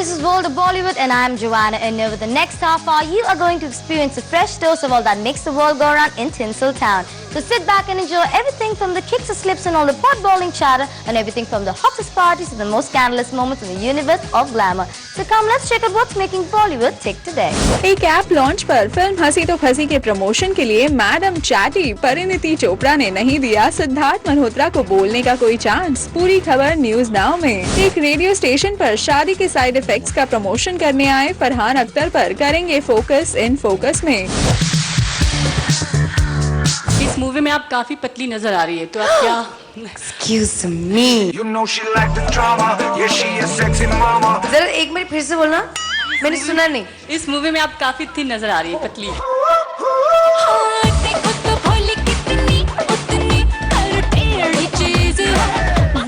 this is World of Bollywood and I am Joanna, and over the next half hour you are going to experience a fresh dose of all that makes the world go around in Tinseltown. So sit back and enjoy everything from the kicks and slips and all the pot-boiling chatter and everything from the hottest parties to the most scandalous moments in the universe of glamour. So come, let's check out what's making Bollywood tick today. एक app launch पर film हंसी तो फंसी के promotion के लिए madam chatty Parineeti Chopra ने नहीं दिया सिद्धार्थ मल्होत्रा को बोलने का कोई चांस। पूरी खबर न्यूज नाउ में। एक रेडियो स्टेशन पर शादी के साइड इफेक्ट्स का प्रमोशन करने आए फरहान अख्तर पर करेंगे फोकस इन फोकस में। इस मूवी में आप काफी पतली नजर आ रही है, तो आप क्या? Excuse me. You know she like the drama, yeah she a sexy mama. जरा एक मिनट फिर से बोलना, मैंने सुना नहीं। इस मूवी में आप काफी थिन नजर आ रही है, पतली।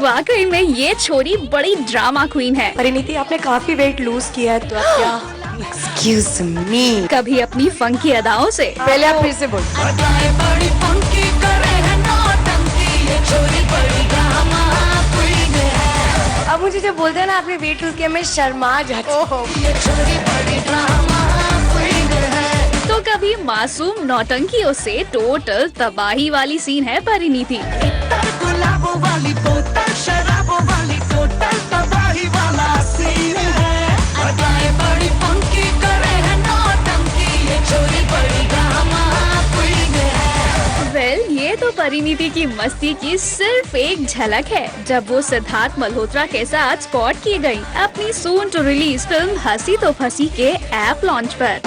वाकई में ये छोरी बड़ी ड्रामा क्वीन है। परिणीति, आपने काफी वेट लूज किया है, तो आप क्या? Excuse me. कभी अपनी फंकी अदाओं से। पहले आप फिर से बोल। अब मुझे जब बोलते हैं ना आपने वेट लूज किया, मैं शर्मा जाती हूँ। तो कभी मासूम नौटंकियों से टोटल तबाही वाली सीन है परिणीति। ये तो परिणीति की मस्ती की सिर्फ एक झलक है जब वो सिद्धार्थ मल्होत्रा के साथ स्पॉट की गई अपनी सून टू रिलीज फिल्म हंसी तो फंसी के ऐप लॉन्च पर।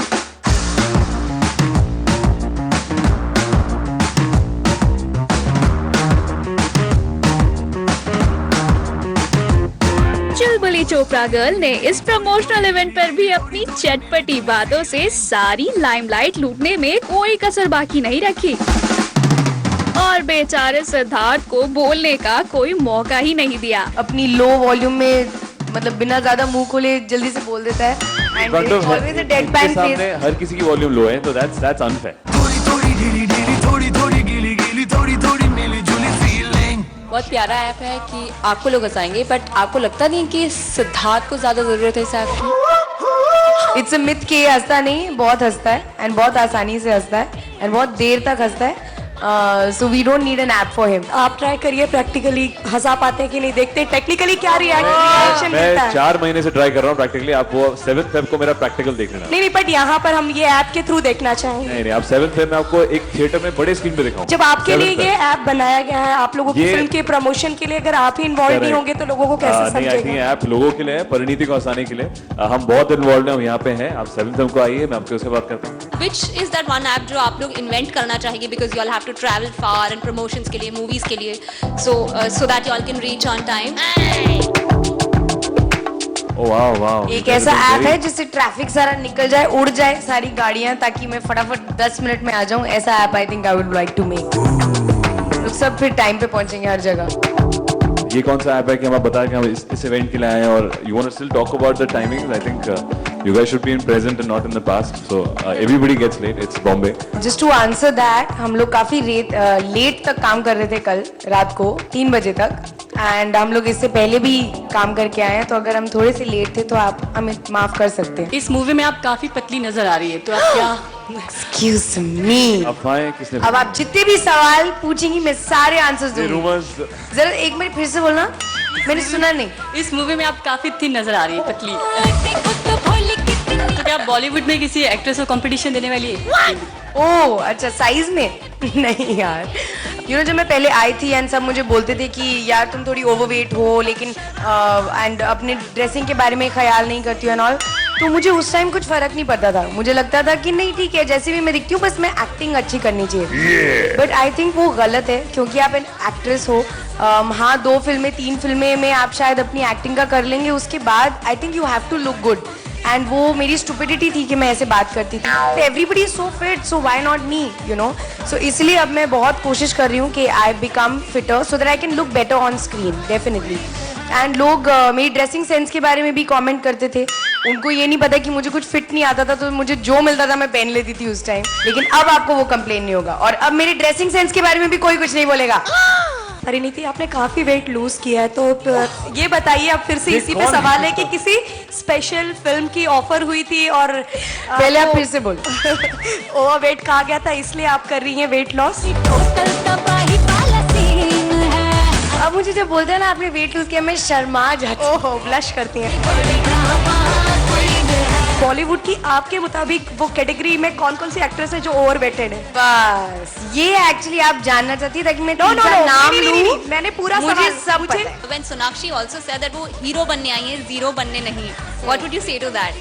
चुलबुली चोपड़ा गर्ल ने इस प्रमोशनल इवेंट पर भी अपनी चटपटी बातों से सारी लाइमलाइट लूटने में कोई कसर बाकी नहीं रखी और बेचारे सिद्धार्थ को बोलने का कोई मौका ही नहीं दिया। अपनी लो वॉल्यूम में मतलब बिना ज्यादा मुंह खोले जल्दी से बोल देता है। And it's always a deadpan face. हर किसी की वॉल्यूम लो है, तो that's unfair. बहुत प्यारा ऐप है कि आपको लोग हंसाएंगे, बट आपको लगता नहीं कि सिद्धार्थ को ज्यादा जरूरत है इस ऐप की? इट्स अ मिथ कि हंसता नहीं, बहुत हंसता है एंड बहुत आसानी से हंसता है एंड बहुत देर तक हंसता है। So we don't need an app for him. आप ट्राई करिए, प्रैक्टिकली हंसा पाते हैं कि नहीं, देखते टेक्निकली क्या रिएक्शन मिलता है। मैं 4 महीने से ट्राई कर रहा हूँ प्रैक्टिकली। आप वो 7th फेब को मेरा प्रैक्टिकल देख लेना। नहीं, बट यहाँ पर हम ये ऐप के थ्रू देखना चाहेंगे। नहीं, आप 7th फेब में आपको एक थिएटर में बड़े स्क्रीन पे दिखाऊंगा। जब आपके लिए ये ऐप बनाया गया है, आप लोगों की फिल्म के प्रमोशन के लिए, अगर आप ही इन्वॉल्व नहीं होंगे तो लोगों को कैसे समझेंगे? ऐप लोगों के लिए है, परिणीति को हंसाने के लिए। हम बहुत इन्वॉल्व हैं, यहाँ पे हैं। आप 7th फेब को आइए, मैं आपके उससे बात करता हूँ। Which is that one app जो आप लोग इन्वेंट करना चाहेंगे, because you all have to travel far and promotions के लिए, movies के लिए, so that you all can reach on time. वाह, एक ऐसा ऐप है जिससे ट्रैफिक सारा निकल जाए, उड़ जाए सारी गाड़ियां, ताकि मैं फटाफट 10 मिनट में आ जाऊं। ऐसा app I think I would like to make. लोग सब फिर टाइम पे पहुंचेंगे हर जगह। ये कौन सा ऐप है कि हम आप बता के हम इस इवेंट के लिए आए हैं, और you want to still talk about the timings? I think you guys should be in present and not in the past, so everybody gets late. It's Bombay. Just to answer that, हम लोग काफी late तक काम कर रहे थे कल रात को 3 बजे तक, एंड हम लोग इससे पहले भी काम करके आए हैं, तो अगर हम थोड़े से लेट थे तो आप हमें माफ कर सकते हैं। इस मूवी में आप काफी पतली नजर आ रही है, तो आप क्या? Excuse me. किसने? अब आप जितने भी सवाल पूछेंगी मैं सारे आंसर्स दूंगी। जरा एक मिनट फिर से बोलना, मैंने सुना नहीं। इस मूवी में आप काफी थिन नजर आ रही है, पतली। तो क्या बॉलीवुड में किसी एक्ट्रेस को कंपटीशन देने वाली है? ओह अच्छा, साइज में? नहीं यार, जब मैं पहले आई थी एंड सब मुझे बोलते थे कि यार तुम थोड़ी ओवरवेट हो, लेकिन एंड अपने ड्रेसिंग के बारे में ख्याल नहीं करती हो एंड ऑल, तो मुझे उस टाइम कुछ फर्क नहीं पड़ता था। मुझे लगता था कि नहीं ठीक है, जैसे भी मैं दिखती हूँ, बस मैं एक्टिंग अच्छी करनी चाहिए। बट आई थिंक वो गलत है, क्योंकि आप एक एक्ट्रेस हो। हाँ, 2 फिल्में 3 फिल्में में आप शायद अपनी एक्टिंग का कर लेंगे, उसके बाद I think you have to look good. And वो मेरी स्टुपिडिटी थी कि मैं ऐसे बात करती थी। Everybody is so fit, so why not me, so इसलिए अब मैं बहुत कोशिश कर रही हूँ कि I become fitter so that I can look better on screen, definitely. And लोग मेरी ड्रेसिंग सेंस के बारे में भी कमेंट करते थे। उनको ये नहीं पता कि मुझे कुछ फिट नहीं आता था, तो मुझे जो मिलता था मैं पहन लेती थी उस टाइम। लेकिन अब आपको वो कंप्लेन नहीं होगा, और अब मेरी ड्रेसिंग सेंस के बारे में भी कोई कुछ नहीं बोलेगा। परिणीति, आपने काफी वेट लूज किया है, तो ये बताइए, अब फिर से इसी पे सवाल है कि किसी स्पेशल फिल्म की ऑफर हुई थी और पहले आप फिर से बोलो। ओवर वेट कहा गया था, इसलिए आप कर रही हैं वेट लॉस। अब मुझे जब बोलते हैं ना आपने वेट लूज किया, मैं शर्मा जाती हूँ। ओहो, ब्लश करती हैं। बॉलीवुड की आपके मुताबिक वो कैटेगरी में कौन कौन सी एक्ट्रेस है जो ओवरवेटेड है? बस ये एक्चुअली आप जानना चाहती है ताकि मैं नो नो तीन-चार नो, नाम नहीं, लूं। मैंने पूरा मुझे सवाल सब मुझे पता है। When Sonakshi also said that वो हीरो बनने आई है, जीरो बनने नहीं. What would you say to that?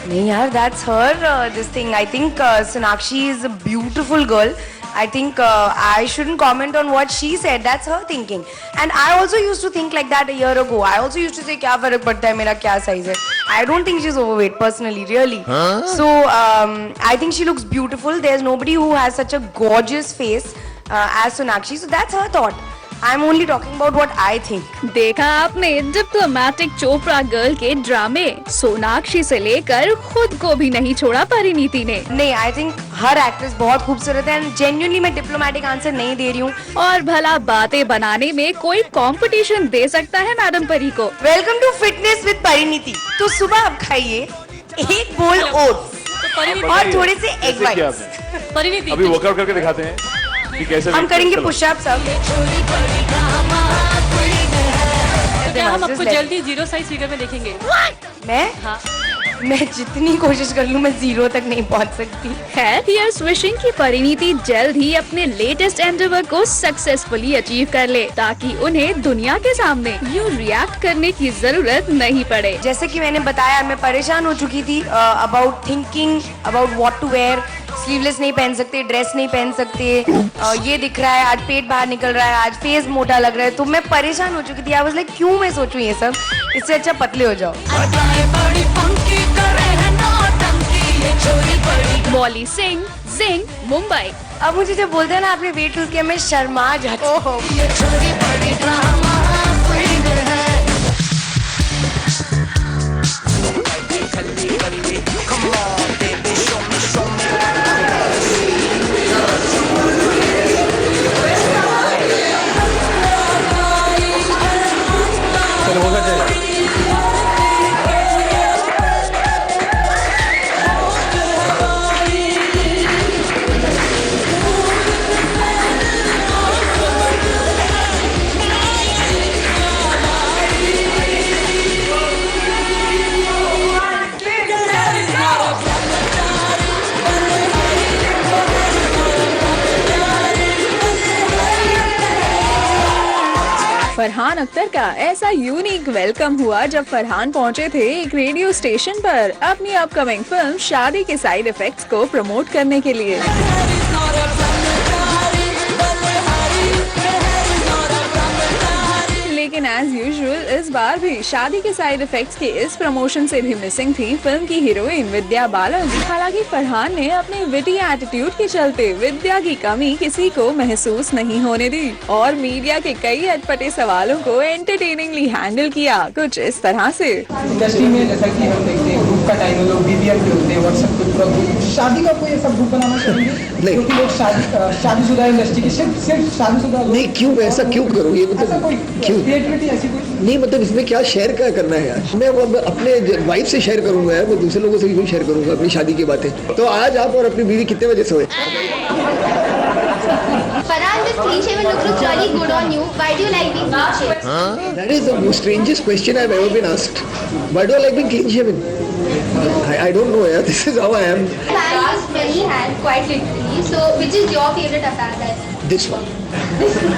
नहीं यार, that's her this thing. I think Sonakshi is a beautiful girl. I think I shouldn't comment on what she said. That's her thinking. And I also used to think like that a year ago. I also used to say क्या फर्क पड़ता है मेरा क्या size है. I don't think she's overweight personally, really. So I think she looks beautiful. There's nobody who has such a gorgeous face as Sonakshi. So that's her thought. I'm only talking about what I think. देखा आपने diplomatic Chopra girl के ड्रामे, सोनाक्षी से लेकर खुद को भी नहीं छोड़ा परिणीति ने। नहीं, आई थिंक हर एक्ट्रेस बहुत खूबसूरत है एंड जेन्युइनली मैं डिप्लोमेटिक आंसर नहीं दे रही हूँ। और भला बातें बनाने में कोई कंपटीशन दे सकता है मैडम परी को? Welcome to fitness with Parineeti. तो सुबह आप खाइए एक बोल ओट्स और थोड़े से एग जैसे कि वाइट्स। आपने अभी वर्कआउट करके दिखाते हैं कि कैसे हम weight करेंगे loss पुशअप सब। क्या हम आपको जल्दी जीरो साइज फिगर में देखेंगे? मैं जितनी कोशिश कर लूं मैं जीरो तक नहीं पहुंच सकती। है हियर्स विशिंग की परिणीति जल्द ही अपने लेटेस्ट एंडेवर को सक्सेसफुली अचीव कर ले, ताकि उन्हें दुनिया के सामने यूं रिएक्ट करने की जरूरत नहीं पड़े। जैसे कि मैंने बताया, मैं परेशान हो चुकी थी about thinking about what to wear. Sleeveless नहीं पहन सकते, ड्रेस नहीं पहन सकते, ये दिख रहा है, आज पेट बाहर निकल रहा है, आज फेस मोटा लग रहा है, तो मैं परेशान हो चुकी थी। आई वाज लाइक क्यों मैं सोचूं ये सब, इससे अच्छा पतले हो जाओ। मौली सिंह, जिंग, मुंबई। अब मुझे जब बोलते हैं ना आपने वेट लूज किया, मैं शर्मा जाती हूँ। ओहो, फरहान अख्तर का ऐसा यूनिक वेलकम हुआ जब फरहान पहुंचे थे एक रेडियो स्टेशन पर अपनी अपकमिंग फिल्म शादी के साइड इफेक्ट्स को प्रमोट करने के लिए। लेकिन एज यूजुअल इस बार भी शादी के साइड इफेक्ट्स के इस प्रमोशन से भी मिसिंग थी फिल्म की हीरोइन विद्या बालन। हालांकि फरहान ने अपने विटी एटीट्यूड के चलते विद्या की कमी किसी को महसूस नहीं होने दी और मीडिया के कई अटपटे सवालों को एंटरटेनिंगली हैंडल किया कुछ इस तरह से। इंडस्ट्री में जैसा कि हम देखते हैं ग्रुप का टाइम लोग बीबीएफ पे होते हैं, व्हाट्सएप ग्रुप का ग्रुप, शादी का कोई ऐसा ग्रुप बनाना चाहिए क्योंकि लोग शादीशुदा इंडस्ट्री की सिर्फ शादीशुदा नहीं, क्यों ऐसा क्यों करूँ? ये मतलब क्यों ऐसी कोई नहीं, मतलब इसमें क्या शेयर क्या करना है यार? मैं वो अपने वाइफ से शेयर करूंगा यार, मैं दूसरे लोगों से क्यों शेयर करूंगा अपनी शादी की बातें? तो आज आप और अपनी बीवी कितने बजे सोए? Farhan, this clean shaven look looks really good on you. Why do you like being clean shaven? That is the most strangest question I've ever been asked. Why do I like being clean shaven? I don't know yaar, this is how I am. Farhan is many hands, quite literally. So, which is your favorite avatar? This one.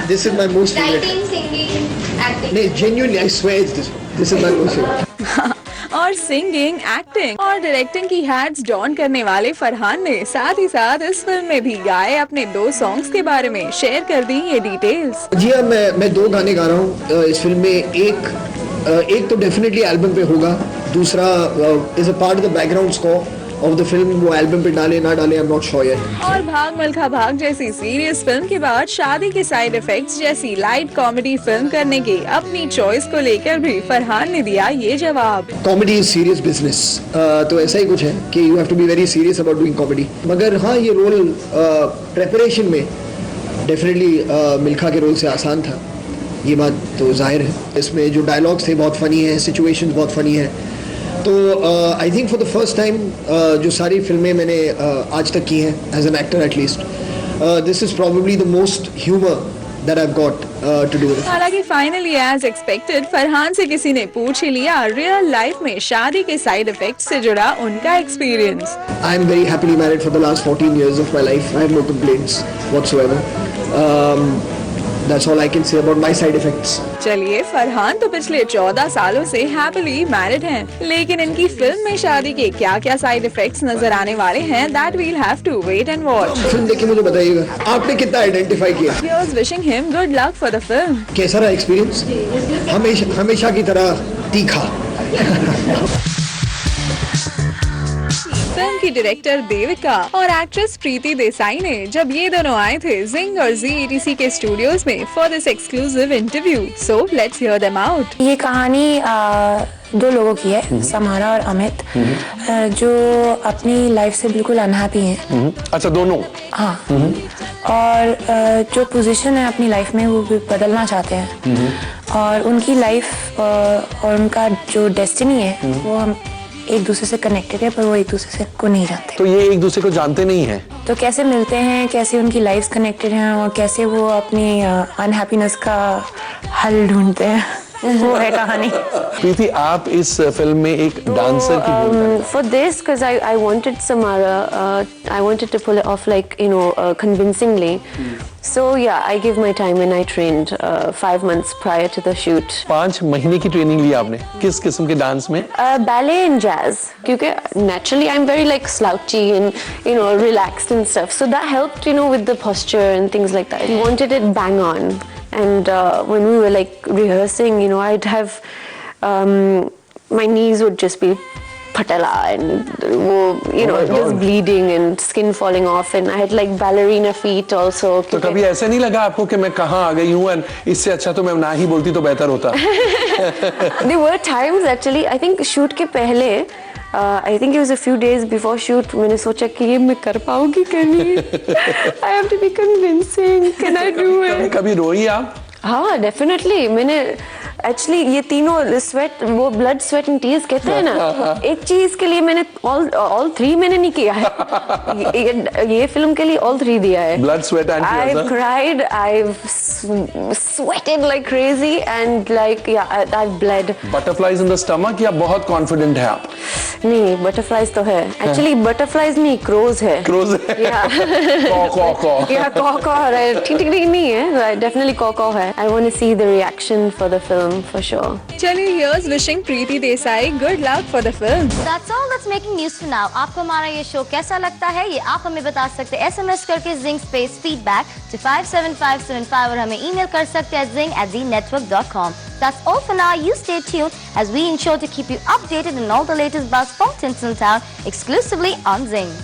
This is my most favorite. Writing, singing, acting. नहीं, genuinely I swear it's this one. This is my most favorite. और singing, acting और directing की hats don करने वाले फरहान ने साथ ही साथ इस फिल्म में भी गाए अपने 2 सॉन्ग्स के बारे में शेयर कर दी ये डिटेल्स। जी हाँ, मैं 2 गाने गा रहा हूँ इस फिल्म में। एक तो डेफिनेटली एल्बम पे होगा, दूसरा is a part of the background score of the film. वो एल्बम पे डाले ना डाले, I am not sure yet. और भाग मिल्खा भाग जैसी सीरियस फिल्म के बाद शादी के साइड इफेक्ट्स जैसी लाइट कॉमेडी फिल्म करने की अपनी चॉइस को लेकर भी फरहान ने दिया ये जवाब। कॉमेडी इज सीरियस बिजनेस, तो ऐसा ही कुछ है कि you have to be very serious about doing comedy. मगर हाँ, ये रोल प्रेपरेशन में डेफिनेटली मिल्खा के रोल से आसान था, ये बात तो जाहिर है। इसमें जो डायलॉग्स थे बहुत फ़नी हैं, सिचुएशंस बहुत फ़नी हैं। तो I think for the first time जो सारी फिल्में मैंने आज तक की हैं as an actor at least, this is probably the most humour that I've got to do with. हालांकि फाइनली एज एक्सपेक्टेड फरहान से किसी ने पूछ ही लिया रियल लाइफ में शादी के साइड इफेक्ट्स से जुड़ा उनका experience. I am very happily married for the last 14 years of my life. I have no complaints whatsoever. That's all I can say about my side effects. चलिए, फरहान तो पिछले 14 सालों से हैप्पीली मैरिड हैं, लेकिन इनकी फिल्म में शादी के क्या-क्या साइड इफेक्ट्स नजर आने वाले हैं, that we'll have to wait and watch. Film देख के मुझे बताइएगा आपने कितना आइडेंटिफाई किया। Here's wishing him good luck for the film. कैसा रहा एक्सपीरियंस? हमेशा की तरह तीखा। फिल्म की डायरेक्टर देविका और एक्ट्रेस प्रीति देसाई ने जब ये दोनों आए थे जिंग और ZETC के स्टूडियोज में for this exclusive interview, so let's hear them out. ये कहानी दो लोगों की है, समारा और अमित, जो अपनी लाइफ से बिल्कुल अनहैप्पी हैं। अच्छा, दोनों? हाँ। और जो पोजीशन है अपनी लाइफ में वो भी बदलना चाहते हैं, और उनकी लाइफ और उनका जो डेस्टिनी है वो हम एक दूसरे से कनेक्टेड है, पर वो एक दूसरे से को नहीं जानते। तो ये एक दूसरे को जानते नहीं हैं, तो कैसे मिलते हैं, कैसे उनकी लाइफ्स कनेक्टेड हैं और कैसे वो अपनी अनहैप्पीनेस का हल ढूंढते हैं, वो है कहानी। प्रीति, आप इस फिल्म में एक डांसर की भूमिका। For this, because I wanted Samara, I wanted to pull it off like, you know, convincingly. So yeah, I gave my time and I trained 5 months prior to the shoot. 5 महीने की training ली आपने किस किस्म के dance में? Ballet and jazz, क्योंकि naturally I'm very like slouchy and, you know, relaxed and stuff. So that helped, you know, with the posture and things like that. I wanted it bang on. And when we were like rehearsing, you know, I'd have my knees would just be patella and you know, just bleeding and skin falling off, and I had like ballerina feet also. तो कभी ऐसा नहीं लगा आपको कि मैं कहाँ आ गई हूँ, and इससे अच्छा तो मैं ना ही बोलती तो बेहतर होता? There were times actually, I think shoot के पहले, I think it was a few days before shoot, मैंने सोचा कि ये मैं कर पाऊंगी कि नहीं। I have to be convincing, can I do it? कभी रोई आप? हाँ, definitely. मैंने एक्चुअली ये तीनों स्वेट, वो ब्लड स्वेट एंड टीयर्स कहते हैं ना, एक चीज के लिए मैंने ऑल 3 मैंने नहीं किया है। ये फिल्म के लिए ऑल 3 दिया है। Blood sweat and tears. I've cried, I've sweated like crazy and like yeah, I've bled. Butterflies in the stomach या बहुत कॉन्फिडेंट है आप? नहीं, बटरफ्लाइज तो है एक्चुअली, बटरफ्लाइज नहीं, क्रोज है। क्रोज है? या कॉ है, ठीक नहीं है, डेफिनेटली कॉ है। I want to see the reaction for the film for sure. चलिए, here's wishing Preeti Desai good luck for the film. That's all that's making news for now. आपको हमारा ये शो कैसा लगता है, ये आप हमें बता सकते हैं SMS करके Zing Space Feedback to 57575 और हमें email कर सकते हैं zing@znetwork.com. That's all for now. You stay tuned as we ensure to keep you updated on all the latest buzz from Tinseltown exclusively on Zing.